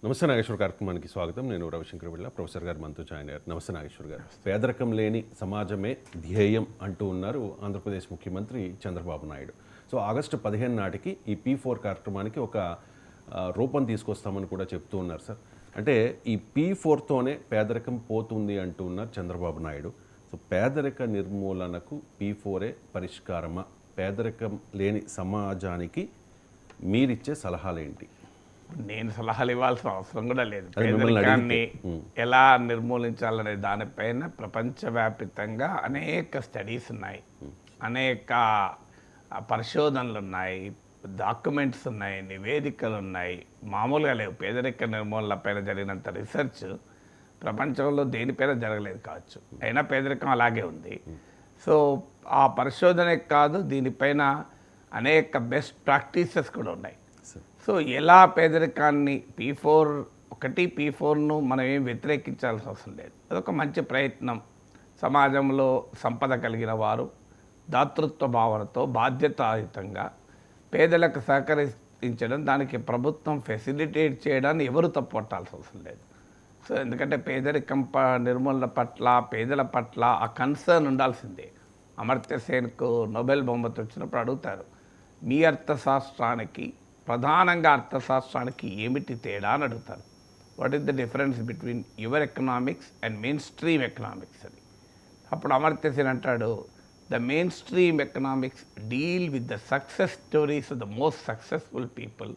నమస్తే నాగేశ్వర్ కార్యక్రమానికి స్వాగతం. నేను రవిశంకర్ బిళ్ళ. ప్రొఫెసర్ గారు మనతో జాయిన్ అయ్యారు. నమస్తే నాగేశ్వర్ గారు. పేదరికం లేని సమాజమే ధ్యేయం అంటూ ఉన్నారు ఆంధ్రప్రదేశ్ ముఖ్యమంత్రి చంద్రబాబు నాయుడు. సో ఆగస్టు 15 నాటికి ఈ P4 కార్యక్రమానికి ఒక రూపం తీసుకొస్తామని కూడా చెప్తూ ఉన్నారు సార్. అంటే ఈ P4తోనే పేదరికం పోతుంది అంటూ ఉన్నారు చంద్రబాబు నాయుడు. సో పేదరిక నిర్మూలనకు P4ఏ పరిష్కారమా? పేదరికం లేని సమాజానికి మీరిచ్చే సలహాలు ఏంటి? నేను సలహాలు ఇవ్వాల్సిన అవసరం కూడా లేదు. పేదరికాన్ని ఎలా నిర్మూలించాలనే దానిపైన ప్రపంచవ్యాప్తంగా అనేక స్టడీస్ ఉన్నాయి, అనేక పరిశోధనలు ఉన్నాయి, డాక్యుమెంట్స్ ఉన్నాయి, నివేదికలు ఉన్నాయి. మామూలుగా లేవు. పేదరిక నిర్మూలన పైన జరిగినంత రీసెర్చ్ ప్రపంచంలో దేనిపైన జరగలేదు కావచ్చు, అయినా పేదరికం అలాగే ఉంది. సో ఆ పరిశోధనే కాదు, దీనిపైన అనేక బెస్ట్ ప్రాక్టీసెస్ కూడా ఉన్నాయి. సో ఎలా పేదరికాన్ని P4ను మనం ఏం వ్యతిరేకించాల్సిన అవసరం లేదు. అదొక మంచి ప్రయత్నం. సమాజంలో సంపద కలిగిన వారు దాతృత్వ భావనతో బాధ్యతాయుతంగా పేదలకు సహకరించడం, దానికి ప్రభుత్వం ఫెసిలిటేట్ చేయడాన్ని ఎవరు తప్పట్టాల్సిన అవసరం లేదు. సో ఎందుకంటే పేదరికం నిర్మూలన పట్ల, పేదల పట్ల ఆ కన్సర్న్ ఉండాల్సిందే. అమర్త్య సేన్కు నోబెల్ బహుమతి వచ్చినప్పుడు అడుగుతారు, మీ అర్థశాస్త్రానికి, ప్రధానంగా అర్థశాస్త్రానికి ఏమిటి తేడా అని అడుగుతారు. What is the difference between your economics and main stream economics అని. అప్పుడు అమర్త్య సేన్ అంటాడు, the main stream economics deal with the success stories of the most successful people,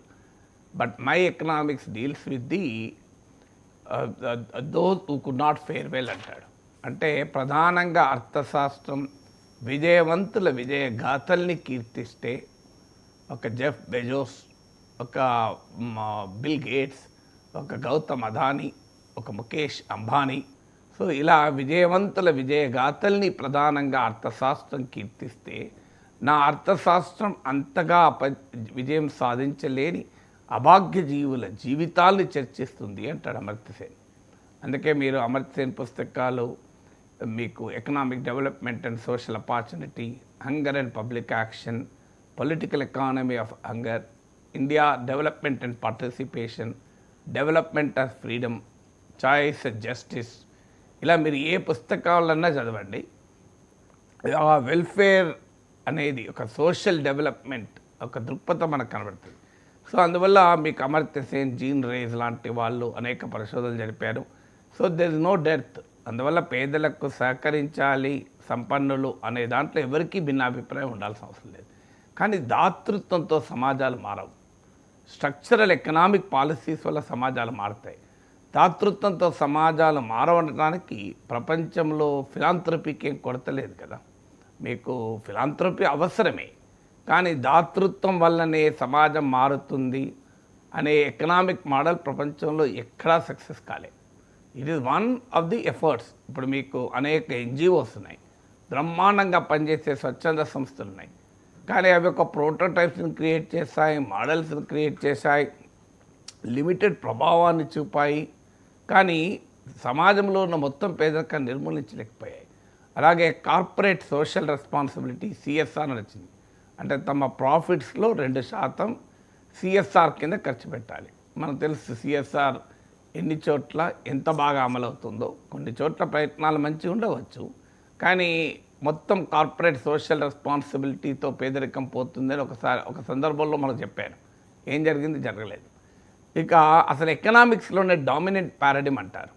but my economics deals with the those who could not fair well అంటాడు. అంటే ప్రధానంగా అర్థశాస్త్రం విజయవంతుల విజయ గాథల్ని కీర్తిస్తే, ఒక Jeff Bezos, ఒక bill gates, ఒక గౌతమ్ అదానీ, ఒక ముఖేష్ అంబానీ, సో ఇలా విజయవంతుల విజయగాథల్ని ప్రధానంగా అర్థశాస్త్రం కీర్తిస్తే, నా అర్థశాస్త్రం అంతగా విజయం సాధించలేని అభాగ్య జీవుల జీవితాల్ని చర్చిస్తుంది అంటాడు అమర్త్య సేన్. అందుకే మీరు అమర్త్య సేన్ పుస్తకాలు మీకు economic development and social opportunity, hunger and public action, political economy of hunger, India development and participation, development of freedom, choice and justice, ఇలా మీరు ఏ పుస్తకాలన్నా చదవండి. ఆ వెల్ఫేర్ అనేది ఒక సోషల్ డెవలప్మెంట్, ఒక దృక్పథం మనకు కనబడుతుంది. సో అందువల్ల మీకు అమర్త్య సేన్, జీన్ రేజ్ లాంటి వాళ్ళు అనేక పరిశోధనలు జరిపారు. So there is no dearth. అందువల్ల పేదలకు సహకరించాలి, సంపన్నులు అనే దాంట్లో ఎవరికీ భిన్నాభిప్రాయం ఉండాల్సిన అవసరం లేదు. కానీ దాతృత్వంతో సమాజాలు మారవు. స్ట్రక్చరల్ ఎకనామిక్ పాలసీస్ వల్ల సమాజాలు మారుతాయి. దాతృత్వంతో సమాజాలు మారవడానికి ప్రపంచంలో ఫిలాంథ్రపీకి ఏం కొరతలేదు కదా. మీకు ఫిలాంథ్రపీ అవసరమే, కానీ దాతృత్వం వల్లనే సమాజం మారుతుంది అనే ఎకనామిక్ మోడల్ ప్రపంచంలో ఎక్కడా సక్సెస్ కాలేదు. It is one of the efforts. ఇప్పుడు మీకు అనేక NGOs ఉన్నాయి, బ్రహ్మాండంగా పనిచేసే స్వచ్ఛంద సంస్థలు ఉన్నాయి, కానీ అవి ఒక ప్రోటోటైప్స్ని క్రియేట్ చేశాయి, మోడల్స్ని క్రియేట్ చేశాయి, లిమిటెడ్ ప్రభావాన్ని చూపాయి, కానీ సమాజంలో ఉన్న మొత్తం పేదరికాన్ని నిర్మూలించలేకపోయాయి. అలాగే కార్పొరేట్ సోషల్ రెస్పాన్సిబిలిటీ CSR అని వచ్చింది. అంటే తమ ప్రాఫిట్స్లో 2% CSR కింద ఖర్చు పెట్టాలి. మనకు తెలుసు CSR ఎన్ని చోట్ల ఎంత బాగా అమలవుతుందో. కొన్ని చోట్ల ప్రయత్నాలు మంచిగా ఉండవచ్చు, కానీ మొత్తం కార్పొరేట్ సోషల్ రెస్పాన్సిబిలిటీతో పేదరికం పోతుందని ఒక సందర్భంలో మనకు చెప్పాను. ఏం జరిగింది? జరగలేదు. ఇక అసలు ఎకనామిక్స్లోనే డామినెంట్ పారాడిమ్ అంటారు.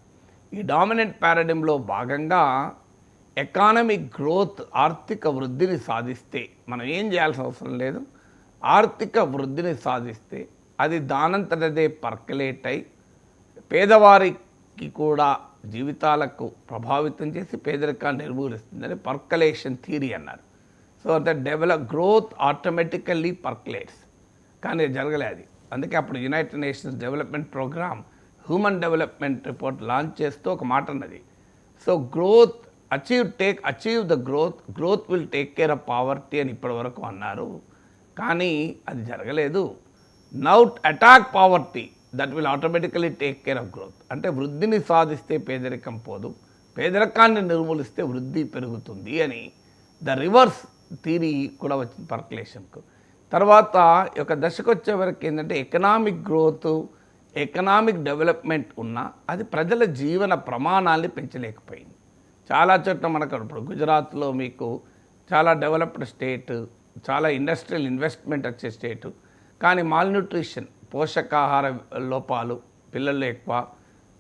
ఈ డామినెంట్ పారాడిమ్లో భాగంగా ఎకానమిక్ గ్రోత్, ఆర్థిక వృద్ధిని సాధిస్తే, మనం ఏం చేయాల్సిన అవసరం లేదు, ఆర్థిక వృద్ధిని సాధిస్తే అది దానంతటదే పర్కలేట్ అయి పేదవారికి కూడా జీవితాలకు ప్రభావితం చేసి పేదరికాన్ని నిర్మూలిస్తుందని పర్కలేషన్ థియరీ అన్నారు. సో అంటే గ్రోత్ ఆటోమేటికల్లీ పర్కలేట్స్, కానీ జరగలే అది. అందుకే అప్పుడు United Nations development Programme Human Development Report launch చేస్తూ ఒక మాట అన్నది. So growth achieve the growth will take care of poverty అని ఇప్పటి వరకు అన్నారు, కానీ అది జరగలేదు. Now attack poverty, that will automatically take care of growth. అంటే వృద్ధిని సాధిస్తే పేదరికం పోదు, పేదరికాన్ని నిర్మూలిస్తే వృద్ధి పెరుగుతుంది అని ద రివర్స్ థియరీ కూడా వచ్చింది పర్కులేషన్కు. తర్వాత ఒక దశకు వచ్చే వరకు ఏంటంటే ఎకనామిక్ గ్రోత్, ఎకనామిక్ డెవలప్మెంట్ ఉన్నా అది ప్రజల జీవన ప్రమాణాల్ని పెంచలేకపోయింది. చాలా చోట్ల మనకు ఇప్పుడు గుజరాత్లో మీకు చాలా డెవలప్డ్ స్టేట్, చాలా ఇండస్ట్రియల్ ఇన్వెస్ట్మెంట్ వచ్చే స్టేటు, కానీ మాల్న్యూట్రిషన్, పోషకాహార లోపాలు పిల్లల్లో ఎక్కువ,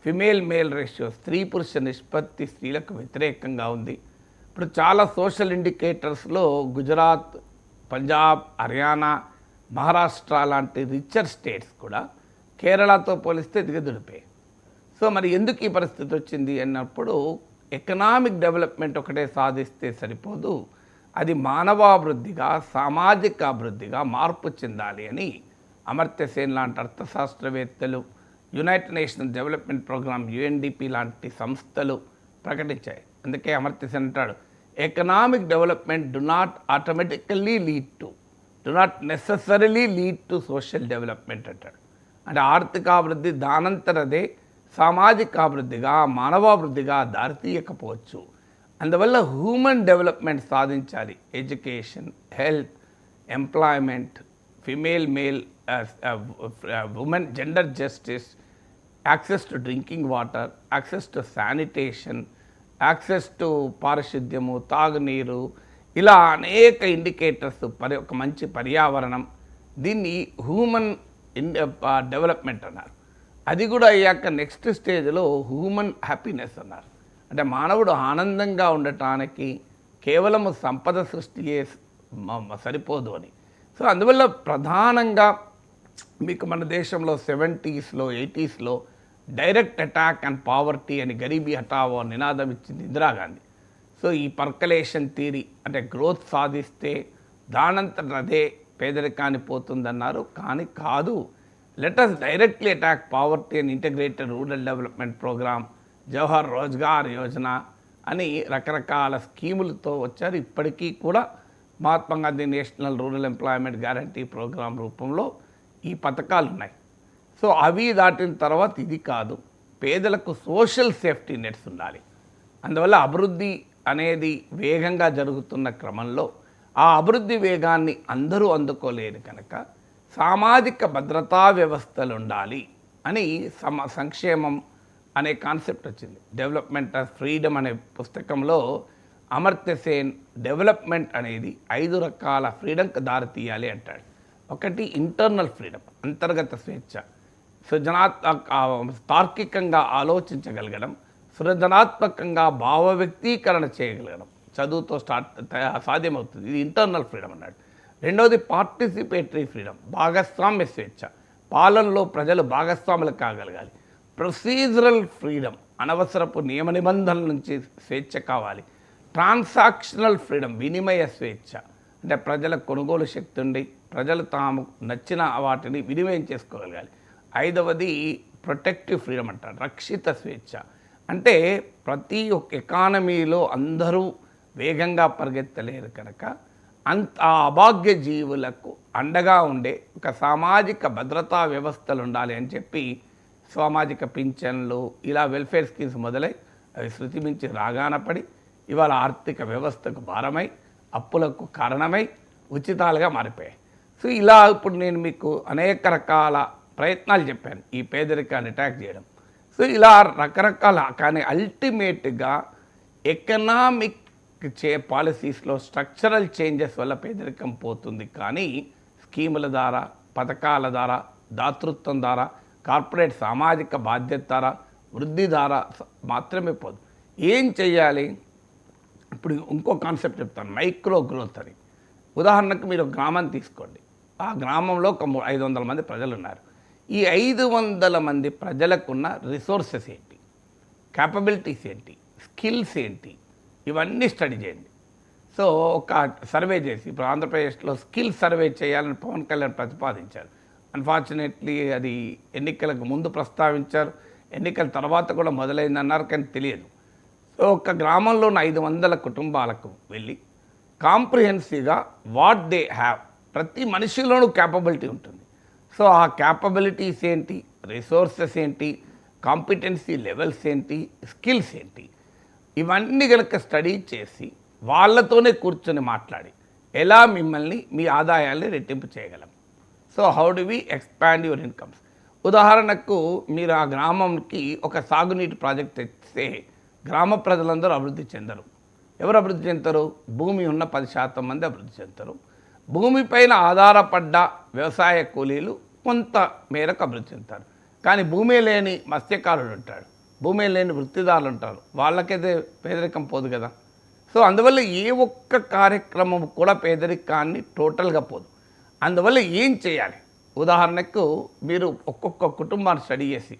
ఫిమేల్ మేల్ రేషియో, స్త్రీ పురుష నిష్పత్తి స్త్రీలకు వ్యతిరేకంగా ఉంది. ఇప్పుడు చాలా సోషల్ ఇండికేటర్స్లో గుజరాత్, పంజాబ్, హర్యానా, మహారాష్ట్ర లాంటి రిచర్ స్టేట్స్ కూడా కేరళతో పోలిస్తే దిగదుడిపోయాయి. సో మరి ఎందుకు ఈ పరిస్థితి వచ్చింది అన్నప్పుడు ఎకనామిక్ డెవలప్మెంట్ ఒకటే సాధిస్తే సరిపోదు, అది మానవాభివృద్ధిగా, సామాజిక అభివృద్ధిగా మార్పు చెందాలి అని అమర్త్య సేన్ లాంటి అర్థశాస్త్రవేత్తలు, United Nations development program UNDP లాంటి సంస్థలు ప్రకటించాయి. అందుకే అమర్త్య సేన్ అంటాడు, economic development do not necessarily lead to social development అంటాడు. అంటే ఆర్థికాభివృద్ధి దానంతరదే సామాజిక అభివృద్ధిగా, మానవాభివృద్ధిగా దారితీయకపోవచ్చు. అందువల్ల హ్యూమన్ డెవలప్మెంట్ సాధించాలి. Education, health, employment, female male women gender justice, access to drinking water, access to sanitation, access to పారిశుద్ధ్యము, తాగునీరు, ఇలా అనేక ఇండికేటర్స్, ఒక మంచి పర్యావరణం, దీన్ని హ్యూమన్ డెవలప్మెంట్ అన్నారు. అది కూడా అయ్యాక నెక్స్ట్ స్టేజ్లో హ్యూమన్ హ్యాపీనెస్ అన్నారు. అంటే మానవుడు ఆనందంగా ఉండటానికి కేవలం సంపద సృష్టియే సరిపోదు అని. సో అందువల్ల ప్రధానంగా మీకు మన దేశంలో 70s, 80s direct attack and poverty అని గరీబీ హటావో నినాదం ఇచ్చింది ఇందిరాగాంధీ. సో ఈ పర్కలేషన్ థియరీ అంటే గ్రోత్ సాధిస్తే దానంతట అదే పేదరికాన్ని పోతుందన్నారు. కానీ కాదు, let's directly attack poverty and integrated rural development programme, Jawahar Rozgar Yojana అని రకరకాల స్కీములతో వచ్చారు. ఇప్పటికీ కూడా Mahatma Gandhi national rural employment guarantee programme రూపంలో ఈ పథకాలు ఉన్నాయి. సో అవి దాటిన తర్వాత ఇది కాదు, పేదలకు సోషల్ సేఫ్టీ నెట్స్ ఉండాలి. అందువల్ల అభివృద్ధి అనేది వేగంగా జరుగుతున్న క్రమంలో ఆ అభివృద్ధి వేగాన్ని అందరూ అందుకోలేరు కనుక సామాజిక భద్రతా వ్యవస్థలు ఉండాలి అని సంక్షేమం అనే కాన్సెప్ట్ వచ్చింది. డెవలప్మెంట్ ఆఫ్ ఫ్రీడమ్ అనే పుస్తకంలో అమర్త్య సేన్ డెవలప్మెంట్ అనేది 5 రకాల ఫ్రీడమ్కి దారి తీయాలి అంటాడు. ఒకటి ఇంటర్నల్ ఫ్రీడమ్, అంతర్గత స్వేచ్ఛ, తార్కికంగా ఆలోచించగలగడం, సృజనాత్మకంగా భావ వ్యక్తీకరణ చేయగలగడం, చదువుతో సాధ్యమవుతుంది. ఇది ఇంటర్నల్ ఫ్రీడమ్ అన్నాడు. రెండవది పార్టిసిపేటరీ ఫ్రీడమ్, భాగస్వామ్య స్వేచ్ఛ, పాలనలో ప్రజలు భాగస్వాములు కాగలగాలి. ప్రొసీజరల్ ఫ్రీడమ్, అనవసరపు నియమ నిబంధనల నుంచి స్వేచ్ఛ కావాలి. ట్రాన్సాక్షనల్ ఫ్రీడమ్, వినిమయ స్వేచ్ఛ, అంటే ప్రజల కొనుగోలు శక్తి ఉండి ప్రజలు తాము నచ్చిన వాటిని వినిమయం చేసుకోగలగాలి. 5వది ప్రొటెక్టివ్ ఫ్రీడమ్ అంటారు, రక్షిత స్వేచ్ఛ, అంటే ప్రతి ఒక్క ఎకానమీలో అందరూ వేగంగా పరిగెత్తలేరు కనుక ఆ అభాగ్య జీవులకు అండగా ఉండే ఒక సామాజిక భద్రతా వ్యవస్థలు ఉండాలి అని చెప్పి సామాజిక పింఛన్లు, ఇలా వెల్ఫేర్ స్కీమ్స్ మొదలై అవి శృతి మించి రాగానపడి ఇవాళ ఆర్థిక వ్యవస్థకు భారమై, అప్పులకు కారణమై ఉచితాలుగా మారిపోయాయి. సో ఇలా ఇప్పుడు నేను మీకు అనేక రకాల ప్రయత్నాలు చెప్పాను ఈ పేదరికాన్ని అటాక్ చేయడం. సో ఇలా రకరకాల, కానీ అల్టిమేట్గా ఎకనామిక్ పాలసీస్లో స్ట్రక్చరల్ చేంజెస్ వల్ల పేదరికం పోతుంది. కానీ స్కీముల ద్వారా, పథకాల ద్వారా, దాతృత్వం ద్వారా, కార్పొరేట్ సామాజిక బాధ్యత ద్వారా, వృద్ధి ద్వారా మాత్రమే పోదు. ఏం చెయ్యాలి? ఇప్పుడు ఇంకో కాన్సెప్ట్ చెప్తాను, మైక్రో గ్రోత్ అని. ఉదాహరణకు మీరు గ్రామాన్ని తీసుకోండి. ఆ గ్రామంలో ఒక 500 మంది ప్రజలు ఉన్నారు. ఈ 500 మంది ప్రజలకున్న రిసోర్సెస్ ఏంటి, క్యాపబిలిటీస్ ఏంటి, స్కిల్స్ ఏంటి, ఇవన్నీ స్టడీ చేయండి. సో ఒక సర్వే చేసి, ఇప్పుడు ఆంధ్రప్రదేశ్లో స్కిల్ సర్వే చేయాలని పవన్ కళ్యాణ్ ప్రతిపాదించారు. అన్ఫార్చునేట్లీ అది ఎన్నికలకు ముందు ప్రస్తావించారు, ఎన్నికల తర్వాత కూడా మొదలైందన్నారు, కానీ తెలియదు. సో ఒక గ్రామంలో ఉన్న 500 కుటుంబాలకు వెళ్ళి కాంప్రిహెన్సివ్గా వాట్ దే హ్యావ్, ప్రతి మనిషిలోనూ క్యాపబిలిటీ ఉంటుంది. సో ఆ క్యాపబిలిటీస్ ఏంటి, రిసోర్సెస్ ఏంటి, కాంపిటెన్సీ లెవెల్స్ ఏంటి, స్కిల్స్ ఏంటి, ఇవన్నీ కనుక స్టడీ చేసి వాళ్ళతోనే కూర్చొని మాట్లాడి ఎలా మిమ్మల్ని మీ ఆదాయాల్ని రెట్టింపు చేయగలం. So how do we expand your incomes. ఉదాహరణకు మీరు ఆ గ్రామంకి ఒక సాగునీటి ప్రాజెక్ట్ తెస్తే గ్రామ ప్రజలందరూ అభివృద్ధి చెందరు. ఎవరు అభివృద్ధి చెందుతారు? భూమి ఉన్న 10% మంది అభివృద్ధి చెందుతారు. భూమిపైన ఆధారపడ్డ వ్యవసాయ కూలీలు కొంత మేరకు అభివృద్ధి చెందుతారు. కానీ భూమి లేని మత్స్యకారుడు ఉంటాడు, భూమి లేని వృత్తిదారులు ఉంటారు, వాళ్ళకైతే పేదరికం పోదు కదా. సో అందువల్ల ఏ ఒక్క కార్యక్రమం కూడా పేదరికాన్ని టోటల్గా పోదు. అందువల్ల ఏం చేయాలి? ఉదాహరణకు మీరు ఒక్కొక్క కుటుంబాన్ని స్టడీ చేసి,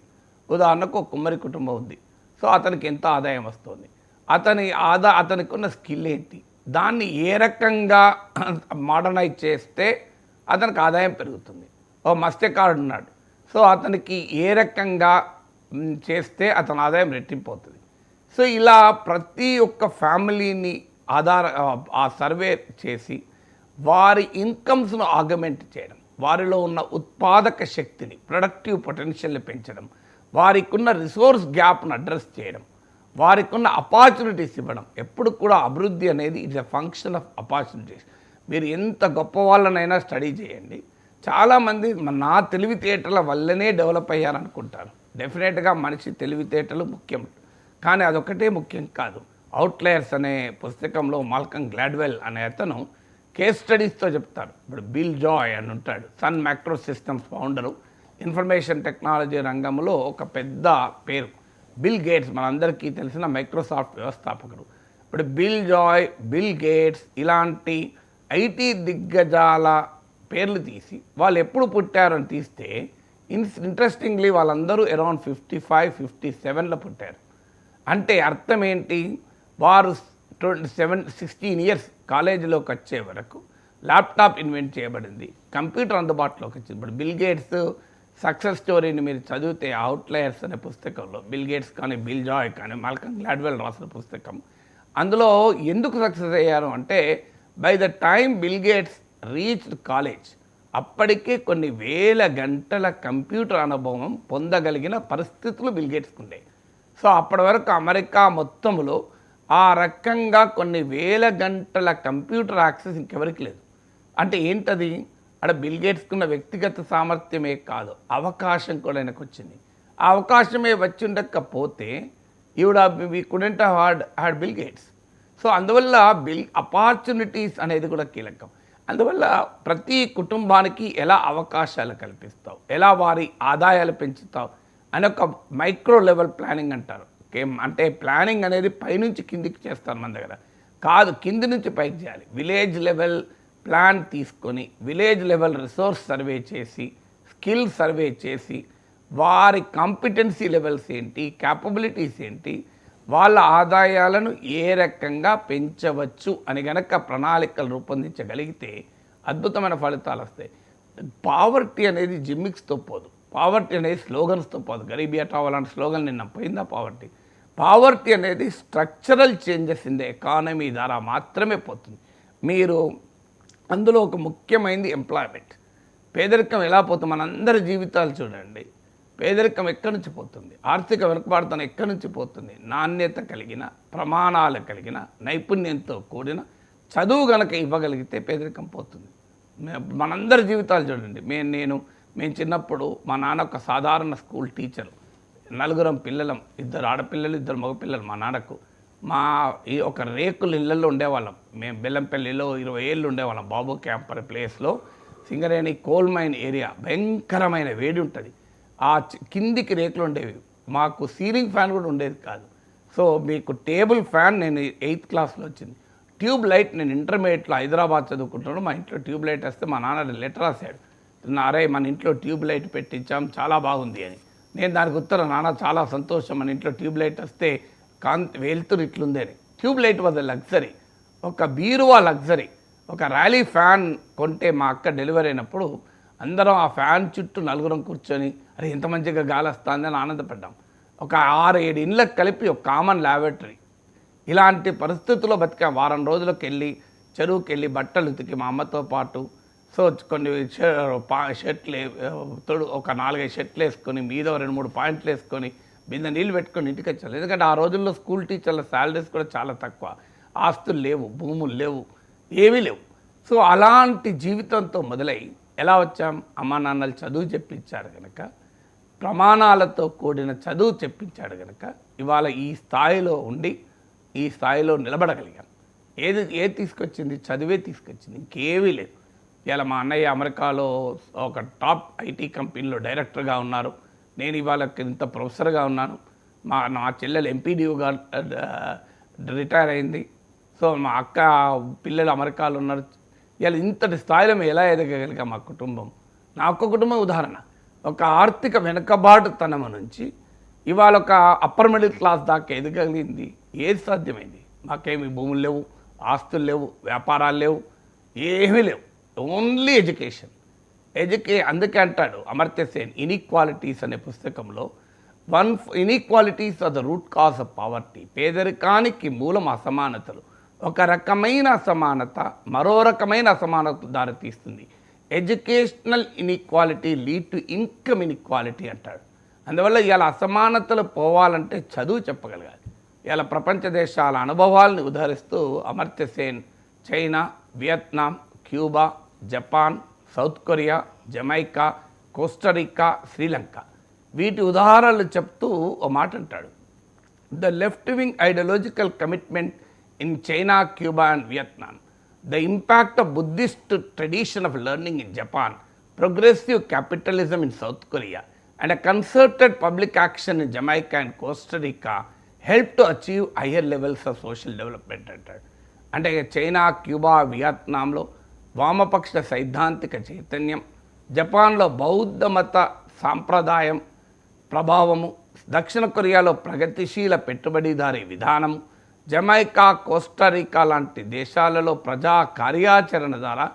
ఉదాహరణకు ఒక కుమ్మరి కుటుంబం ఉంది. సో అతనికి ఎంత ఆదాయం వస్తుంది, అతనికి ఉన్న స్కిల్ ఏంటి, దాన్ని ఏ రకంగా మోడర్నైజ్ చేస్తే అతనికి ఆదాయం పెరుగుతుంది. ఓ మత్స్యకారుడు ఉన్నాడు, సో అతనికి ఏ రకంగా చేస్తే అతని ఆదాయం రెట్టింపు అవుతుంది. సో ఇలా ప్రతి ఒక్క ఫ్యామిలీని ఆ సర్వే చేసి వారి ఇన్కమ్స్ను ఆగ్మెంట్ చేయడం, వారిలో ఉన్న ఉత్పాదక శక్తిని, ప్రొడక్టివ్ పొటెన్షియల్ని పెంచడం, వారికి ఉన్న రిసోర్స్ గ్యాప్ను అడ్రస్ చేయడం, వారికి ఉన్న అపార్చునిటీస్ ఇవ్వడం. ఎప్పుడు కూడా అభివృద్ధి అనేది it's a function of opportunities. మీరు ఎంత గొప్ప వాళ్ళనైనా స్టడీ చేయండి, చాలామంది నా తెలివితేటల వల్లనే డెవలప్ అయ్యారనుకుంటారు. డెఫినెట్గా మనిషి తెలివితేటలు ముఖ్యం, కానీ అదొకటే ముఖ్యం కాదు. అవుట్లయర్స్ అనే పుస్తకంలో మాల్కమ్ గ్లాడ్వెల్ అనే అతను కేస్ స్టడీస్తో చెప్తాడు. ఇప్పుడు బిల్ జాయ్ అని ఉంటాడు, Sun Microsystems founder, information technology రంగంలో ఒక పెద్ద పేరు. బిల్ గేట్స్ మనందరికీ తెలిసిన మైక్రోసాఫ్ట్ వ్యవస్థాపకుడు. ఇప్పుడు బిల్ జాయ్, బిల్ గేట్స్ ఇలాంటి ఐటీ దిగ్గజాల పేర్లు తీసి వాళ్ళు ఎప్పుడు పుట్టారని తీస్తే ఇంట్రెస్టింగ్లీ వాళ్ళందరూ అరౌండ్ 55, 57లో పుట్టారు. అంటే అర్థం ఏంటి? వారు 16 ఇయర్స్ కాలేజీలోకి వచ్చే వరకు ల్యాప్టాప్ ఇన్వెంట్ చేయబడింది, కంప్యూటర్ అందుబాటులోకి వచ్చింది. ఇప్పుడు బిల్ గేట్స్ సక్సెస్ స్టోరీని మీరు చదివితే అవుట్లయర్స్ అనే పుస్తకంలో బిల్ గేట్స్ కానీ, బిల్ జాయ్ కానీ, మాల్కమ్ గ్లాడ్వెల్ రాసిన పుస్తకం, అందులో ఎందుకు సక్సెస్ అయ్యారు అంటే by the time bill gates reached college అప్పటికే కొన్ని వేల గంటల కంప్యూటర్ అనుభవం పొందగలిగిన పరిస్థితులు బిల్ గేట్స్కి ఉండేవి. సో అప్పటి వరకు అమెరికా మొత్తంలో ఆ రకంగా కొన్ని వేల గంటల కంప్యూటర్ యాక్సెస్ ఇంకెవరికి లేదు. అంటే ఏంటది? అక్కడ బిల్ గేట్స్కున్న వ్యక్తిగత సామర్థ్యమే కాదు, అవకాశం కూడా ఆయనకు వచ్చింది. ఆ అవకాశమే వచ్చి ఉండకపోతే we couldn't had bill gates. So అందువల్ల అపార్చునిటీస్ అనేది కూడా కీలకం. అందువల్ల ప్రతి కుటుంబానికి ఎలా అవకాశాలు కల్పిస్తావు, ఎలా వారి ఆదాయాలు పెంచుతావు అని ఒక మైక్రో లెవెల్ ప్లానింగ్ అంటారు. అంటే ప్లానింగ్ అనేది పైనుంచి కిందికి చేస్తారు మన దగ్గర కాదు, కింది నుంచి పైకి చేయాలి. విలేజ్ లెవెల్ ప్లాన్ తీసుకొని విలేజ్ లెవెల్ రిసోర్స్ సర్వే చేసి, స్కిల్ సర్వే చేసి, వారి కాంపిటెన్సీ లెవెల్స్ ఏంటి, క్యాపబిలిటీస్ ఏంటి, వాళ్ళ ఆదాయాలను ఏ రకంగా పెంచవచ్చు అని గనక ప్రణాళికలు రూపొందించగలిగితే అద్భుతమైన ఫలితాలు వస్తాయి. పావర్టీ అనేది జిమ్మిక్స్తో పోదు, పావర్టీ అనేది స్లోగన్స్తో పోదు. గరీబీ హటావో లాంటి స్లోగన్ నిన్న పోయిందా పావర్టీ? పావర్టీ అనేది structural changes in the economy ద్వారా మాత్రమే పోతుంది. మీరు అందులో ఒక ముఖ్యమైనది ఎంప్లాయ్మెంట్. పేదరికం ఎలా పోతుంది? మనందరి జీవితాలు చూడండి, పేదరికం ఎక్కడి నుంచి పోతుంది? ఆర్థిక వెనుకబాటుతనం ఎక్కడి నుంచి పోతుంది? నాణ్యత కలిగిన, ప్రమాణాలు కలిగిన, నైపుణ్యంతో కూడిన చదువు గనక ఇవ్వగలిగితే పేదరికం పోతుంది. మనందరి జీవితాలు చూడండి. మేము చిన్నప్పుడు మా నాన్న ఒక సాధారణ స్కూల్ టీచరు, 4 పిల్లలం, 2 ఆడపిల్లలు 2 మగపిల్లలు. మా నాన్నకు ఈ ఒక రేకుల ఇళ్ళల్లో ఉండేవాళ్ళం. మేము బెల్లంపల్లిలో 20 ఏళ్ళు ఉండేవాళ్ళం. బాబు క్యాంప్ అనే ప్లేస్లో, సింగరేణి కోల్ మైన్ ఏరియా, భయంకరమైన వేడి ఉంటుంది. ఆ కిందికి రేకులు ఉండేవి, మాకు సీలింగ్ ఫ్యాన్ కూడా ఉండేది కాదు. సో మీకు టేబుల్ ఫ్యాన్ నేను 8th క్లాస్లో వచ్చింది. ట్యూబ్ లైట్ నేను ఇంటర్మీడియట్లో హైదరాబాద్ చదువుకుంటున్నాను. మా ఇంట్లో ట్యూబ్ లైట్ వస్తే మా నాన్న లెటర్ రాశాడు, అరే మన ఇంట్లో ట్యూబ్ లైట్ పెట్టించాం చాలా బాగుంది అని. నేను దానికి ఉత్తరం, నాన్న చాలా సంతోషం, మన ఇంట్లో ట్యూబ్ లైట్ వస్తే వెళ్తురు ఇట్లుంది అని. ట్యూబ్ లైట్ వాజ్ లగ్జరీ, ఒక బీరువా లగ్జరీ. ఒక ర్యాలీ ఫ్యాన్ కొంటే మా అక్క డెలివరీ అయినప్పుడు అందరం ఆ ఫ్యాన్ చుట్టూ 4 కూర్చొని అరే ఎంత మంచిగా గాలి వస్తుంది అని ఆనందపడ్డాం. ఒక 6-7 ఇళ్ళకి కలిపి ఒక కామన్ ల్యాబొరేటరీ. ఇలాంటి పరిస్థితుల్లో బతికాం. వారం రోజులకు వెళ్ళి చెరువుకి వెళ్ళి బట్టలు ఉతికి మా అమ్మతో పాటు, సో కొన్ని షర్ట్లు ఒక 4-5 షర్ట్లు వేసుకొని, మీద 2-3 పాయింట్లు వేసుకొని, బిందె నీళ్ళు పెట్టుకొని ఇంటికి వచ్చాను. ఎందుకంటే ఆ రోజుల్లో స్కూల్ టీచర్ల శాలరీస్ కూడా చాలా తక్కువ, ఆస్తులు లేవు, భూములు లేవు, ఏమీ లేవు. సో అలాంటి జీవితంతో మొదలై ఎలా వచ్చాం? అమ్మా నాన్నలు చదువు చెప్పించారు కనుక ప్రమాణాలతో కూడిన చదువు చెప్పించాడు కనుక ఇవాళ ఈ స్థాయిలో ఉండి ఈ స్థాయిలో నిలబడగలిగాం. ఏది తీసుకొచ్చింది? చదివే తీసుకొచ్చింది, ఇంకేమీ లేదు. ఇలా మా అన్నయ్య అమెరికాలో ఒక టాప్ ఐటీ కంపెనీలో డైరెక్టర్గా ఉన్నారు, నేను ఇవాళ ఇంత ప్రొఫెసర్గా ఉన్నాను. నా చెల్లెలు ఎంపీడీఓగా రిటైర్ అయింది. సో మా అక్క పిల్లలు అమెరికాలో ఉన్నారు. ఇలా ఇంతటి స్థాయిలో మేము ఎలా ఎదగగలిగాం? మా కుటుంబం, నా ఒక్క కుటుంబం ఉదాహరణ. ఒక ఆర్థిక వెనుకబాటుతనం నుంచి ఇవాళ ఒక అప్పర్ మిడిల్ క్లాస్ దాకా ఎదగలిగింది. ఏది సాధ్యమైంది? మాకేమి భూములు లేవు, ఆస్తులు లేవు, వ్యాపారాలు లేవు, ఏమీ లేవు. Only education. అందుకే అంటాడు అమర్త్య సేన్ ఇన్ఈక్వాలిటీస్ అనే పుస్తకంలో, inequalities are the root cause of poverty. పేదరికానికి మూలం అసమానతలు. ఒక రకమైన అసమానత మరో రకమైన అసమానత దారితీస్తుంది. Educational inequality lead to income inequality అంటాడు. అందువల్ల ఇలా అసమానతలు పోవాలంటే చదువు చెప్పగలగాలి. ఇలా ప్రపంచ దేశాల అనుభవాలను ఉదహరిస్తూ Amartya Sen China, Vietnam, Cuba, Japan, South Korea, Jamaica, Costa Rica, Sri Lanka వీటి ఉదాహరణలు చెప్తూ ఓ మాట అంటాడు. The left wing ideological commitment in China, Cuba and Vietnam, the impact of Buddhist tradition of learning in Japan, progressive capitalism in South Korea, and a concerted public action in Jamaica and Costa Rica helped to achieve higher levels of social development అంటాడు. అంటే China, Cuba, వియత్నాంలో వామపక్ష సైద్ధాంతిక చైతన్యం, జపాన్లో బౌద్ధ మత సాంప్రదాయం ప్రభావము, దక్షిణ కొరియాలో ప్రగతిశీల పెట్టుబడిదారీ విధానము, జమైకా, కోస్టారికా లాంటి దేశాలలో ప్రజా కార్యాచరణ ద్వారా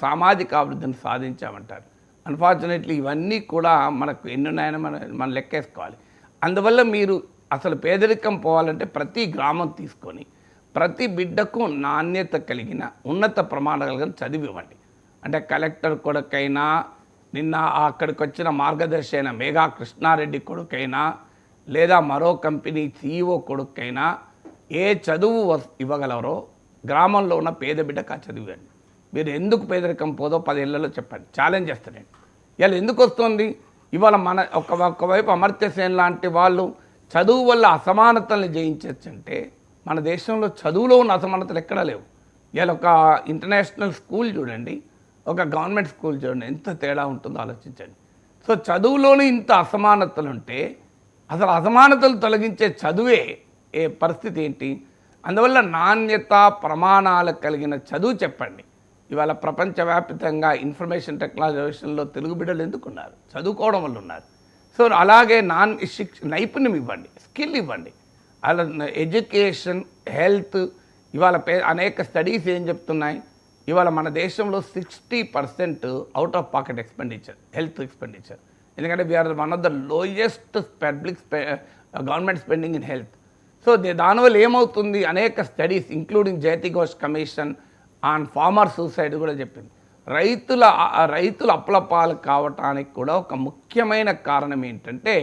సామాజిక అభివృద్ధిని సాధించామంటారు. అన్ఫార్చునేట్లీ ఇవన్నీ కూడా మనకు ఎన్నున్నాయని మనం లెక్కేసుకోవాలి. అందువల్ల మీరు అసలు పేదరికం పోవాలంటే ప్రతి గ్రామం తీసుకొని ప్రతి బిడ్డకు నాణ్యత కలిగిన ఉన్నత ప్రమాణాలు కలిగిన చదివి ఇవ్వండి. అంటే కలెక్టర్ కొడుకైనా, నిన్న అక్కడికి వచ్చిన మార్గదర్శి అయిన మేఘా కృష్ణారెడ్డి కొడుకైనా, లేదా మరో కంపెనీ CEO కొడుకైనా ఏ చదువు ఇవ్వగలరో గ్రామంలో ఉన్న పేద బిడ్డకు ఆ చదివండి. మీరు ఎందుకు పేదరికం పోదో 10 ఏళ్లలో చెప్పండి, ఛాలెంజ్ చేస్తానండి. ఇవాళ ఎందుకు వస్తుంది? ఇవాళ మన ఒకవైపు అమర్త్య సేన్ లాంటి వాళ్ళు చదువు వల్ల అసమానతల్ని జయించచ్చంటే మన దేశంలో చదువులో ఉన్న అసమానతలు ఎక్కడా లేవు. ఇవాళ ఒక ఇంటర్నేషనల్ స్కూల్ చూడండి, ఒక గవర్నమెంట్ స్కూల్ చూడండి, ఎంత తేడా ఉంటుందో ఆలోచించండి. సో చదువులోనే ఇంత అసమానతలు ఉంటే అసలు అసమానతలు తొలగించే చదువే పరిస్థితి ఏంటి? అందువల్ల నాణ్యత ప్రమాణాలు కలిగిన చదువు చెప్పండి. ఇవాళ ప్రపంచవ్యాప్తంగా ఇన్ఫర్మేషన్ టెక్నాలజీలో తెలుగు బిడ్డలు ఎందుకున్నారు? చదువుకోవడం వల్ల ఉన్నారు. సో అలాగే నైపుణ్యం ఇవ్వండి, స్కిల్ ఇవ్వండి. అలా ఎడ్యుకేషన్, హెల్త్. ఇవాళ అనేక స్టడీస్ ఏం చెప్తున్నాయి? ఇవాళ మన దేశంలో 60% out of pocket expenditure, health expenditure. ఎందుకంటే we are one of the lowest government spending in health. So దానివల్ల ఏమవుతుంది? అనేక studies including Jayati Ghosh commission on farmer suicide కూడా చెప్పింది. రైతులు అప్లపాలు కావటానికి కూడా ఒక ముఖ్యమైన కారణం ఏంటంటే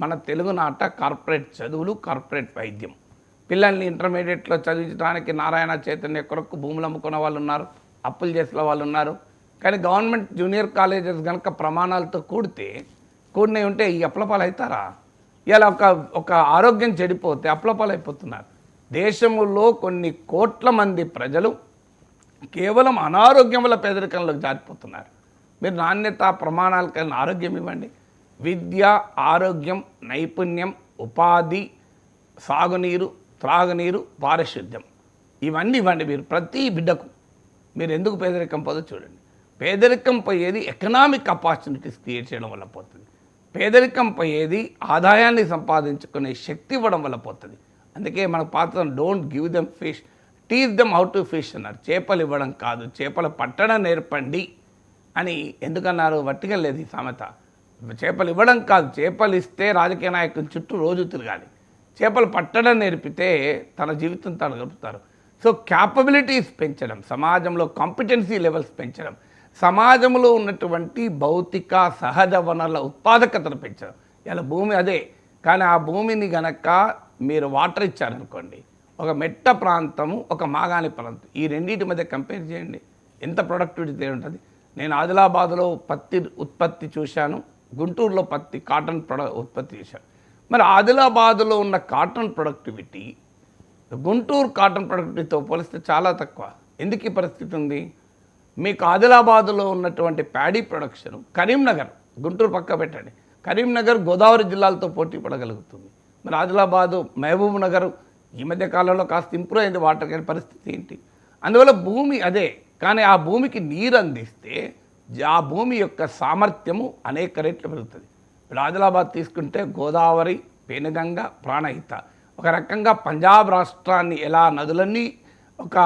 మన తెలుగునాట కార్పొరేట్ చదువులు, కార్పొరేట్ వైద్యం. పిల్లల్ని ఇంటర్మీడియట్లో చదివించడానికి నారాయణ చైతన్య కొరకు భూములు అమ్ముకున్న వాళ్ళు ఉన్నారు, అప్పులు చేసిన వాళ్ళు ఉన్నారు. కానీ గవర్నమెంట్ జూనియర్ కాలేజెస్ కనుక ప్రమాణాలతో కూడినవి ఉంటే ఈ అప్లపాలు అవుతారా? ఇలా ఒక ఆరోగ్యం చెడిపోతే అప్లపాలు అయిపోతున్నారు. దేశంలో కొన్ని కోట్ల మంది ప్రజలు కేవలం అనారోగ్యం వల్ల పేదరికంలోకి జారిపోతున్నారు. మీరు నాణ్యత ప్రమాణాలు కలిగిన ఆరోగ్యం ఇవ్వండి. విద్య, ఆరోగ్యం, నైపుణ్యం, ఉపాధి, సాగునీరు, త్రాగునీరు, పారిశుద్ధ్యం ఇవన్నీ ఇవ్వండి. మీరు ప్రతి బిడ్డకు. మీరు ఎందుకు పేదరికం పోదో చూడండి. పేదరికం పోయేది ఎకనామిక్ ఆపర్చునిటీస్ క్రియేట్ చేయడం వల్ల పోతుంది. పేదరికం పోయేది ఆదాయాన్ని సంపాదించుకునే శక్తి ఇవ్వడం వల్ల పోతుంది. అందుకే మనకు పాత్ర don't give them fish, teach them how to fish అన్నారు. చేపలు ఇవ్వడం కాదు, చేపలు పట్టడం నేర్పండి అని ఎందుకన్నారు? వట్టిగా లేదు ఈ సామెత. చేపలు ఇవ్వడం కాదు, చేపలు ఇస్తే రాజకీయ నాయకుల చుట్టూ రోజు తిరగాలి. చేపలు పట్టడం నేర్పితే తన జీవితం తను గడుపుతారు. సో క్యాపబిలిటీస్ పెంచడం, సమాజంలో కాంపిటెన్సీ లెవెల్స్ పెంచడం, సమాజంలో ఉన్నటువంటి భౌతిక సహజ వనరుల ఉత్పాదకతను పెంచడం. ఇలా భూమి అదే, కానీ ఆ భూమిని గనక మీరు వాటర్ ఇచ్చారనుకోండి, ఒక మెట్ట ప్రాంతము, ఒక మాగాణి ప్రాంతం, ఈ రెండింటి మధ్య కంపేర్ చేయండి, ఎంత ప్రొడక్టివిటీ ఉంటుంది. నేను ఆదిలాబాద్లో పత్తి ఉత్పత్తి చూశాను, గుంటూరులో పత్తి కాటన్ ఉత్పత్తి చేశారు. మరి ఆదిలాబాదులో ఉన్న కాటన్ ప్రొడక్టివిటీ గుంటూరు కాటన్ ప్రొడక్టివిటీతో పోలిస్తే చాలా తక్కువ. ఎందుకు ఈ పరిస్థితి ఉంది? మీకు ఆదిలాబాదులో ఉన్నటువంటి ప్యాడీ ప్రొడక్షన్ కరీంనగర్, గుంటూరు పక్క పెట్టండి, కరీంనగర్ గోదావరి జిల్లాలతో పోటీ పడగలుగుతుంది. మరి ఆదిలాబాదు, మహబూబ్ నగర్ ఈ మధ్య కాలంలో కాస్త ఇంప్రూవ్ అయింది వాటర్ కానీ పరిస్థితి ఏంటి? అందువల్ల భూమి అదే, కానీ ఆ భూమికి నీరు అందిస్తే ఆ భూమి యొక్క సామర్థ్యము అనేక రెట్లు పెరుగుతుంది. ఇప్పుడు ఆదిలాబాద్ తీసుకుంటే గోదావరి, పెనుగంగ, ప్రాణహిత, ఒక రకంగా పంజాబ్ రాష్ట్రాన్ని ఎలా నదులన్నీ ఒక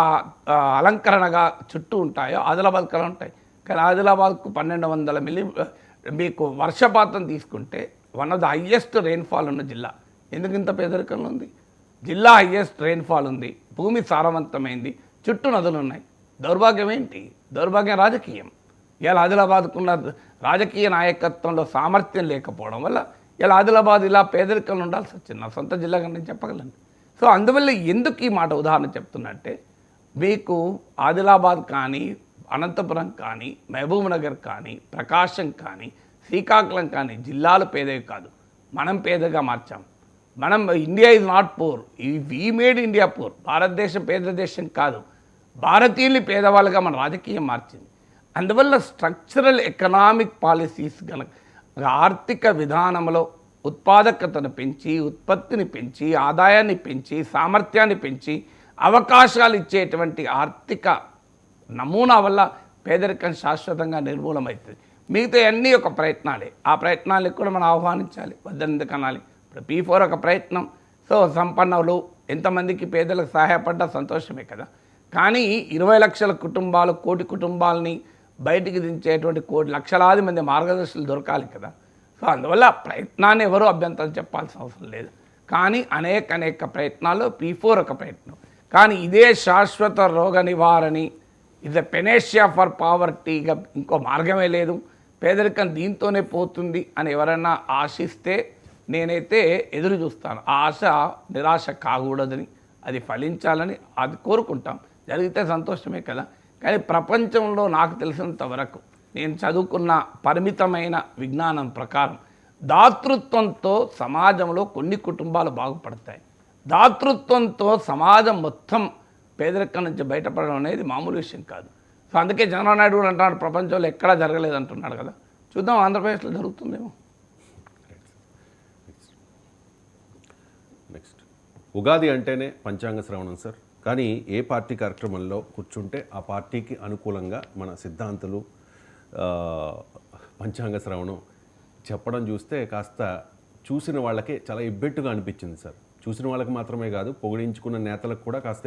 అలంకరణగా చుట్టూ ఉంటాయో ఆదిలాబాద్ కలా ఉంటాయి. కానీ ఆదిలాబాద్కు 1200 మిల్లీ మీకు వర్షపాతం తీసుకుంటే one of the highest rainfall ఉన్న జిల్లా. ఎందుకు ఇంత పేదరికంలో ఉంది? జిల్లా హయ్యెస్ట్ రెయిన్ఫాల్ ఉంది, భూమి సారవంతమైంది, చుట్టూ నదులు ఉన్నాయి. దౌర్భాగ్యం ఏంటి? దౌర్భాగ్యం రాజకీయం. ఇలా ఆదిలాబాద్కున్న రాజకీయ నాయకత్వంలో సామర్థ్యం లేకపోవడం వల్ల ఇలా ఆదిలాబాద్ ఇలా పేదరికంలో ఉండాల్సి వచ్చింది. నా సొంత జిల్లాగా నేను చెప్పగలను. సో అందువల్ల ఎందుకు ఈ మాట ఉదాహరణ చెప్తున్నట్టే, మీకు ఆదిలాబాద్ కానీ, అనంతపురం కానీ, మహబూబ్ నగర్ కానీ, ప్రకాశం కానీ, శ్రీకాకుళం కానీ జిల్లాలు పేదవి కాదు, మనం పేదగా మార్చాం. మనం India is not poor, we made India poor. భారతదేశం పేద దేశం కాదు, భారతీయుల్ని పేదవాళ్ళుగా మన రాజకీయం మార్చింది. అందువల్ల స్ట్రక్చరల్ ఎకనామిక్ పాలసీస్ కనుక ఆర్థిక విధానంలో ఉత్పాదకతను పెంచి, ఉత్పత్తిని పెంచి, ఆదాయాన్ని పెంచి, సామర్థ్యాన్ని పెంచి, అవకాశాలు ఇచ్చేటువంటి ఆర్థిక నమూనా వల్ల పేదరికం శాశ్వతంగా నిర్మూలమవుతుంది. మిగతా అన్నీ ఒక ప్రయత్నాలే. ఆ ప్రయత్నాలకు కూడా మనం ఆహ్వానించాలి, వద్దెందుకు అనాలి. ఇప్పుడు P4 ఒక ప్రయత్నం. సో సంపన్నులు ఎంతమందికి పేదలకు సహాయపడ్డా సంతోషమే కదా. కానీ 20 లక్షల కుటుంబాలు, కోటి కుటుంబాలని బయటికి దించేటువంటి లక్షలాది మంది మార్గదర్శులు దొరకాలి కదా. సో అందువల్ల ప్రయత్నాన్ని ఎవరూ అభ్యంతరం చెప్పాల్సిన అవసరం లేదు. కానీ అనేక ప్రయత్నాలు, P4 ఒక ప్రయత్నం. కానీ ఇదే శాశ్వత రోగ నివారణి, ఇది పెనేషియా ఫర్ పావర్టీగా ఇంకో మార్గమే లేదు, పేదరికం దీంతోనే పోతుంది అని ఎవరైనా ఆశిస్తే నేనైతే ఎదురు చూస్తాను. ఆ ఆశ నిరాశ కాకూడదని, అది ఫలించాలని అది కోరుకుంటాం. జరిగితే సంతోషమే కదా. కానీ ప్రపంచంలో నాకు తెలిసినంత వరకు, నేను చదువుకున్న పరిమితమైన విజ్ఞానం ప్రకారం, దాతృత్వంతో సమాజంలో కొన్ని కుటుంబాలు బాగుపడతాయి. దాతృత్వంతో సమాజం మొత్తం పేదరికం నుంచి బయటపడడం అనేది మామూలు విషయం కాదు. సో అందుకే చంద్రబాబు నాయుడు కూడా అంటున్నాడు ప్రపంచంలో ఎక్కడా జరగలేదు అంటున్నాడు కదా. చూద్దాం ఆంధ్రప్రదేశ్లో జరుగుతుందేమో. నెక్స్ట్, ఉగాది అంటేనే పంచాంగ శ్రవణం సార్. కానీ ఏ పార్టీ కార్యక్రమంలో కూర్చుంటే ఆ పార్టీకి అనుకూలంగా మన సిద్ధాంతులు పంచాంగ శ్రవణం చెప్పడం చూస్తే కాస్త చూసిన వాళ్ళకే చాలా ఇబ్బెట్టుగా అనిపించింది సార్. చూసిన వాళ్ళకి మాత్రమే కాదు, పొగిడించుకున్న నేతలకు కూడా కాస్త